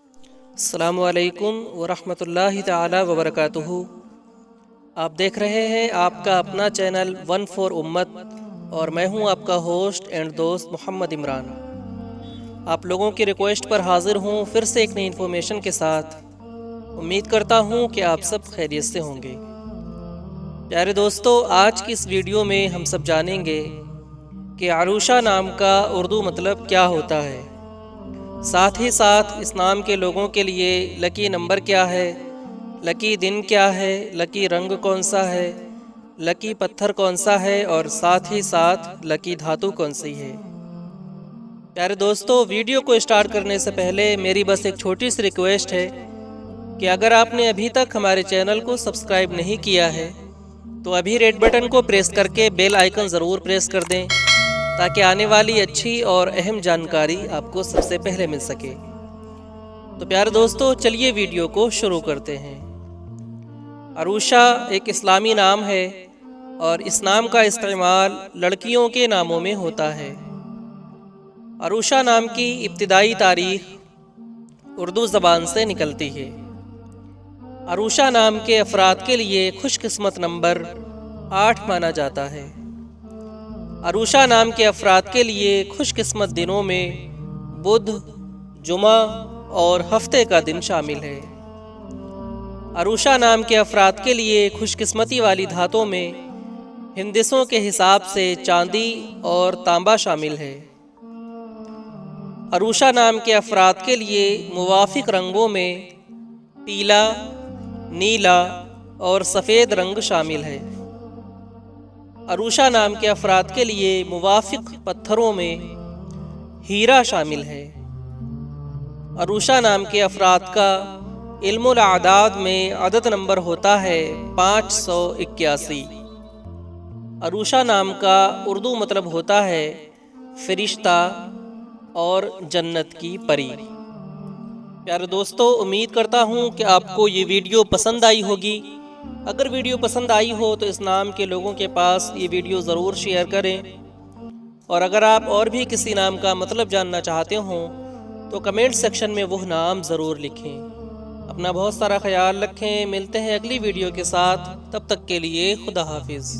السلام علیکم ورحمۃ اللہ تعالی وبرکاتہ۔ آپ دیکھ رہے ہیں آپ کا اپنا چینل ون فور امت، اور میں ہوں آپ کا ہوسٹ اینڈ دوست محمد عمران۔ آپ لوگوں کی ریکویسٹ پر حاضر ہوں پھر سے ایک نئی انفارمیشن کے ساتھ۔ امید کرتا ہوں کہ آپ سب خیریت سے ہوں گے۔ پیارے دوستو، آج کی اس ویڈیو میں ہم سب جانیں گے کہ عروشہ نام کا اردو مطلب کیا ہوتا ہے، ساتھ ہی ساتھ اس نام کے لوگوں کے لیے لکی نمبر کیا ہے، لکی دن کیا ہے، لکی رنگ کون سا ہے، لکی پتھر کون سا ہے، اور ساتھ ہی ساتھ لکی دھاتو کون سی ہے۔ پیارے دوستو، ویڈیو کو اسٹارٹ کرنے سے پہلے میری بس ایک چھوٹی سی ریکویسٹ ہے کہ اگر آپ نے ابھی تک ہمارے چینل کو سبسکرائب نہیں کیا ہے تو ابھی ریڈ بٹن کو پریس کر کے بیل آئیکن ضرور پریس کر دیں، تاکہ آنے والی اچھی اور اہم جانکاری آپ کو سب سے پہلے مل سکے۔ تو پیارے دوستو، چلیے ویڈیو کو شروع کرتے ہیں۔ عروشہ ایک اسلامی نام ہے اور اس نام کا استعمال لڑکیوں کے ناموں میں ہوتا ہے۔ عروشہ نام کی ابتدائی تاریخ اردو زبان سے نکلتی ہے۔ عروشہ نام کے افراد کے لیے خوش قسمت نمبر 8 مانا جاتا ہے۔ عروشہ نام کے افراد کے لیے خوش قسمت دنوں میں بدھ، جمعہ اور ہفتے کا دن شامل ہے۔ عروشہ نام کے افراد کے لیے خوش قسمتی والی دھاتوں میں ہندسوں کے حساب سے چاندی اور تانبا شامل ہے۔ عروشہ نام کے افراد کے لیے موافق رنگوں میں پیلا، نیلا اور سفید رنگ شامل ہے۔ عروشہ نام کے افراد کے لیے موافق پتھروں میں ہیرا شامل ہے۔ عروشہ نام کے افراد کا علم الاعداد میں عدد نمبر ہوتا ہے 581۔ عروشہ نام کا اردو مطلب ہوتا ہے فرشتہ اور جنت کی پری۔ پیارے دوستو، امید کرتا ہوں کہ آپ کو یہ ویڈیو پسند آئی ہوگی۔ اگر ویڈیو پسند آئی ہو تو اس نام کے لوگوں کے پاس یہ ویڈیو ضرور شیئر کریں، اور اگر آپ اور بھی کسی نام کا مطلب جاننا چاہتے ہوں تو کمنٹ سیکشن میں وہ نام ضرور لکھیں۔ اپنا بہت سارا خیال رکھیں۔ ملتے ہیں اگلی ویڈیو کے ساتھ، تب تک کے لیے خدا حافظ۔